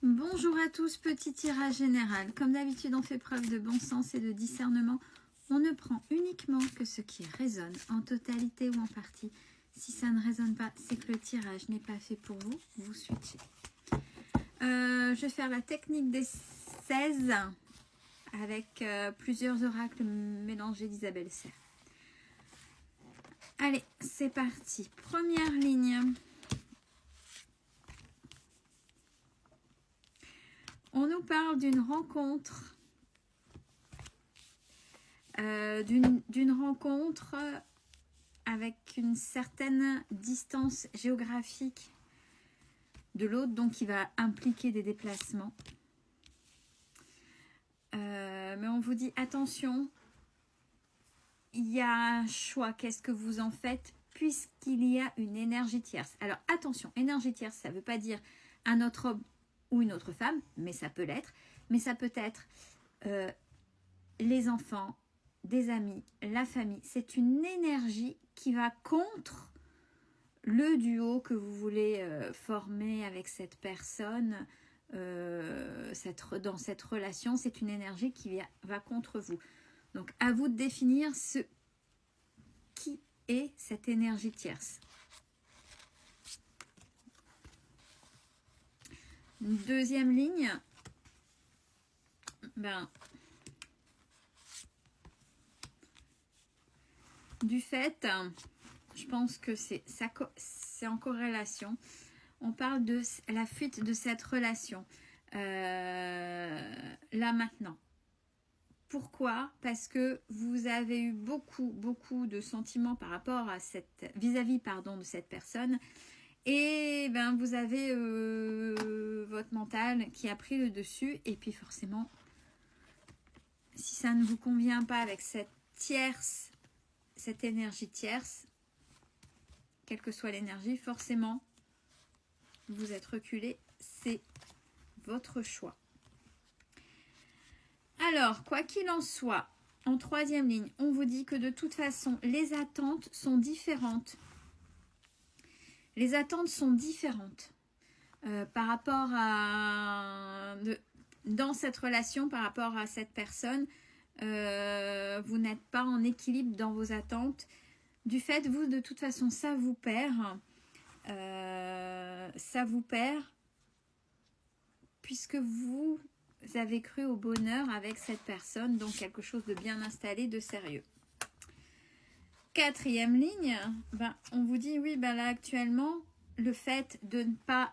Bonjour à tous, petit tirage général. Comme d'habitude, on fait preuve de bon sens et de discernement. On ne prend uniquement que ce qui résonne, en totalité ou en partie. Si ça ne résonne pas, c'est que le tirage n'est pas fait pour vous. Vous switchez. Je vais faire la technique des 16 avec plusieurs oracles mélangés d'Isabelle Serre. Allez, c'est parti. Première ligne. On nous parle d'une rencontre, d'une rencontre avec une certaine distance géographique de l'autre, donc qui va impliquer des déplacements. Mais on vous dit attention, il y a un choix, qu'est-ce que vous en faites puisqu'il y a une énergie tierce. Alors attention, énergie tierce, ça ne veut pas dire un autre homme ou une autre femme, mais ça peut l'être. Mais ça peut être les enfants, des amis, la famille. C'est une énergie qui va contre le duo que vous voulez former avec cette personne. Dans cette relation, c'est une énergie qui va contre vous. Donc, à vous de définir qui est cette énergie tierce. Deuxième ligne, du fait, je pense que c'est en corrélation. On parle de la fuite de cette relation. Là maintenant. Pourquoi? Parce que vous avez eu beaucoup de sentiments par rapport à vis-à-vis de cette personne. Et vous avez votre mental qui a pris le dessus. Et puis forcément, si ça ne vous convient pas avec cette énergie tierce, quelle que soit l'énergie, forcément, vous êtes reculé. C'est votre choix. Alors, quoi qu'il en soit, en troisième ligne, on vous dit que de toute façon, les attentes sont différentes. Les attentes sont différentes par rapport dans cette relation, par rapport à cette personne. Vous n'êtes pas en équilibre dans vos attentes. Du fait, vous, de toute façon, ça vous perd. Puisque vous avez cru au bonheur avec cette personne, donc quelque chose de bien installé, de sérieux. Quatrième ligne, on vous dit, oui, là actuellement, le fait de ne pas,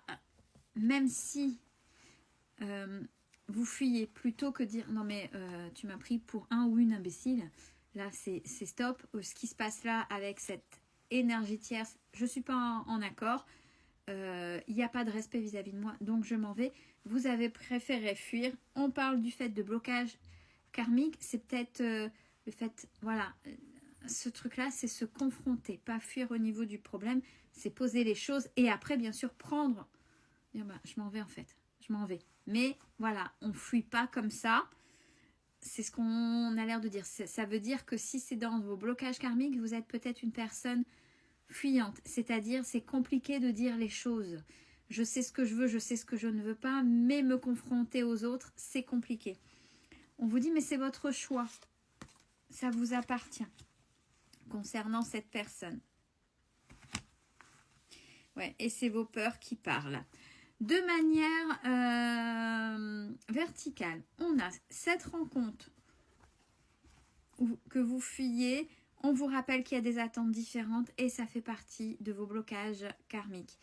même si vous fuyez, plutôt que dire, non mais tu m'as pris pour un ou une imbécile, là c'est stop, ce qui se passe là avec cette énergie tierce, je ne suis pas en accord, il n'y a pas de respect vis-à-vis de moi, donc je m'en vais. Vous avez préféré fuir. On parle du fait de blocage karmique, c'est peut-être le fait, voilà, ce truc-là, c'est se confronter, pas fuir au niveau du problème, c'est poser les choses et après, bien sûr, prendre, dire, je m'en vais en fait, je m'en vais. Mais voilà, on ne fuit pas comme ça, c'est ce qu'on a l'air de dire. Ça veut dire que si c'est dans vos blocages karmiques, vous êtes peut-être une personne fuyante, c'est-à-dire c'est compliqué de dire les choses. Je sais ce que je veux, je sais ce que je ne veux pas, mais me confronter aux autres, c'est compliqué. On vous dit, mais c'est votre choix. Ça vous appartient concernant cette personne. Ouais, et c'est vos peurs qui parlent. De manière verticale, on a cette rencontre que vous fuyez. On vous rappelle qu'il y a des attentes différentes et ça fait partie de vos blocages karmiques.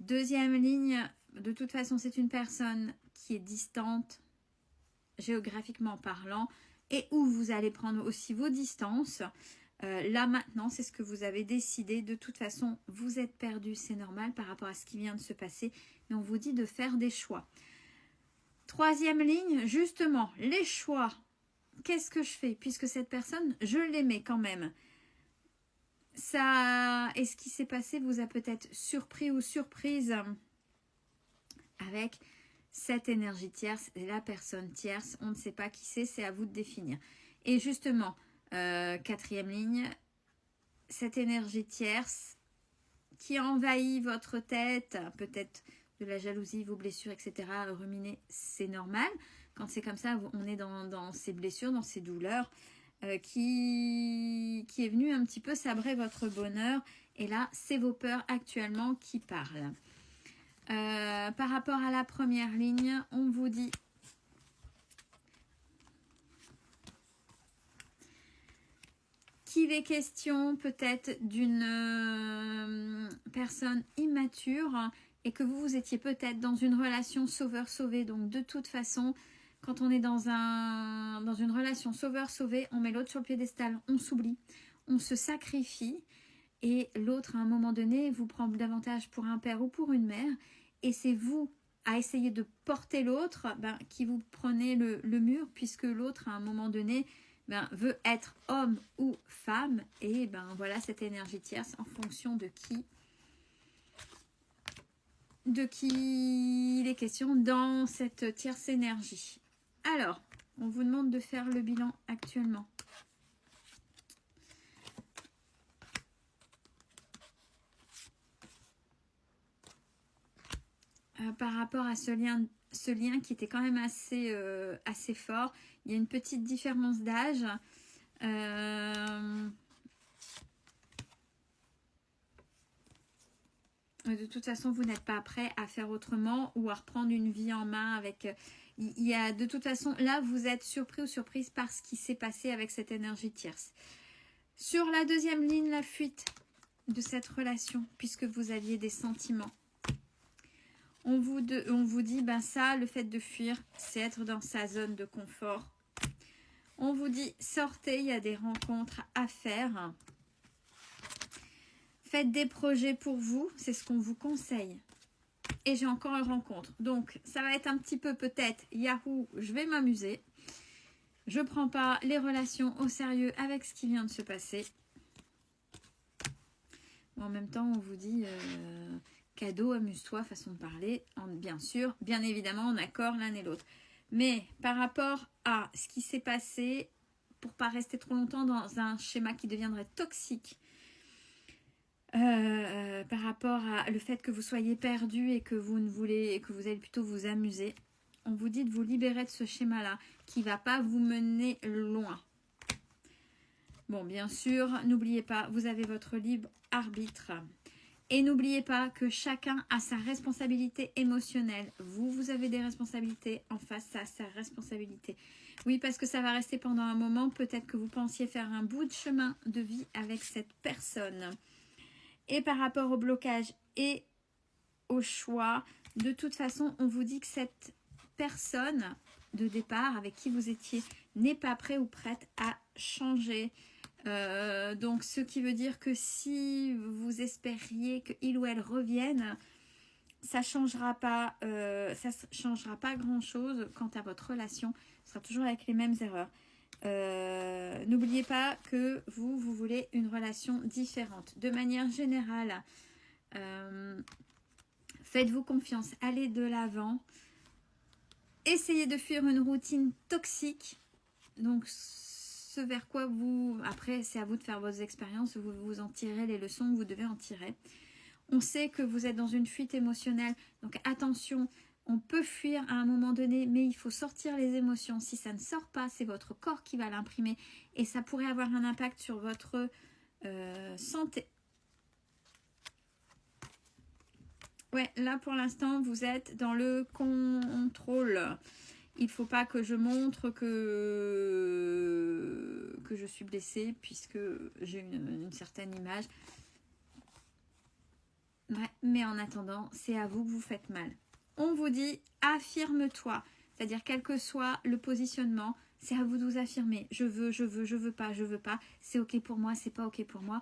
Deuxième ligne, de toute façon, c'est une personne qui est distante, géographiquement parlant, et où vous allez prendre aussi vos distances. Là, maintenant, c'est ce que vous avez décidé. De toute façon, vous êtes perdu, c'est normal par rapport à ce qui vient de se passer. Mais on vous dit de faire des choix. Troisième ligne, justement, les choix. Qu'est-ce que je fais? Puisque cette personne, je l'aimais quand même. Ça, et ce qui s'est passé vous a peut-être surpris ou surprise avec cette énergie tierce, la personne tierce, on ne sait pas qui c'est à vous de définir. Et justement, quatrième ligne, cette énergie tierce qui envahit votre tête, peut-être de la jalousie, vos blessures, etc. Ruminer, c'est normal. Quand c'est comme ça, on est dans ces blessures, dans ces douleurs qui est venu un petit peu sabrer votre bonheur. Et là, c'est vos peurs actuellement qui parlent. Par rapport à la première ligne, on vous dit qu'il est question peut-être d'une personne immature et que vous étiez peut-être dans une relation sauveur-sauvé. Donc de toute façon, quand on est dans une relation sauveur-sauvé, on met l'autre sur le piédestal, on s'oublie, on se sacrifie et l'autre à un moment donné vous prend davantage pour un père ou pour une mère et c'est vous à essayer de porter l'autre qui vous prenez le mur puisque l'autre à un moment donné veut être homme ou femme et voilà cette énergie tierce en fonction de qui il est question dans cette tierce énergie. Alors, on vous demande de faire le bilan actuellement. Par rapport à ce lien qui était quand même assez fort, il y a une petite différence d'âge. De toute façon, vous n'êtes pas prêt à faire autrement ou à reprendre une vie en main avec... Il y a de toute façon, là, vous êtes surpris ou surprise par ce qui s'est passé avec cette énergie tierce. Sur la deuxième ligne, la fuite de cette relation, puisque vous aviez des sentiments. On vous dit, ça, le fait de fuir, c'est être dans sa zone de confort. On vous dit, sortez, il y a des rencontres à faire. Faites des projets pour vous, c'est ce qu'on vous conseille. Et j'ai encore une rencontre. Donc, ça va être un petit peu peut-être Yahoo, je vais m'amuser. Je ne prends pas les relations au sérieux avec ce qui vient de se passer. En même temps, on vous dit cadeau, amuse-toi, façon de parler. Bien sûr, bien évidemment, en accord l'un et l'autre. Mais par rapport à ce qui s'est passé, pour ne pas rester trop longtemps dans un schéma qui deviendrait toxique, par rapport à le fait que vous soyez perdu et que vous allez plutôt vous amuser, on vous dit de vous libérer de ce schéma-là qui ne va pas vous mener loin. Bon, bien sûr, n'oubliez pas, vous avez votre libre arbitre. Et n'oubliez pas que chacun a sa responsabilité émotionnelle. Vous avez des responsabilités, en face, ça a sa responsabilité. Oui, parce que ça va rester pendant un moment. Peut-être que vous pensiez faire un bout de chemin de vie avec cette personne. Et par rapport au blocage et au choix, de toute façon, on vous dit que cette personne de départ avec qui vous étiez n'est pas prêt ou prête à changer. Donc, ce qui veut dire que si vous espériez qu'il ou elle revienne, ça ne changera pas grand-chose quant à votre relation. Ce sera toujours avec les mêmes erreurs. N'oubliez pas que vous voulez une relation différente. De manière générale, faites-vous confiance, allez de l'avant. Essayez de fuir une routine toxique. Donc, ce vers quoi après, c'est à vous de faire vos expériences, vous en tirez les leçons que vous devez en tirer. On sait que vous êtes dans une fuite émotionnelle, donc attention, on peut fuir à un moment donné, mais il faut sortir les émotions. Si ça ne sort pas, c'est votre corps qui va l'imprimer et ça pourrait avoir un impact sur votre santé. Ouais, là pour l'instant, vous êtes dans le contrôle. Il ne faut pas que je montre que je suis blessée puisque j'ai une certaine image. Ouais, mais en attendant, c'est à vous que vous faites mal. On vous dit affirme-toi. C'est-à-dire quel que soit le positionnement, c'est à vous de vous affirmer. Je veux pas. C'est ok pour moi, c'est pas ok pour moi.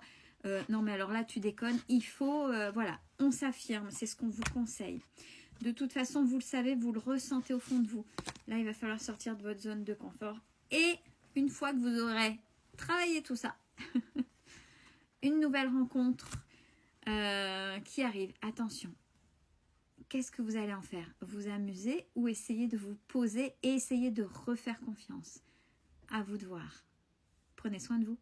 Non mais alors là tu déconnes. Il faut, voilà, on s'affirme. C'est ce qu'on vous conseille. De toute façon, vous le savez, vous le ressentez au fond de vous. Là, il va falloir sortir de votre zone de confort. Et une fois que vous aurez travaillé tout ça, une nouvelle rencontre qui arrive. Attention, qu'est-ce que vous allez en faire? Vous amuser ou essayer de vous poser et essayer de refaire confiance? À vous de voir. Prenez soin de vous.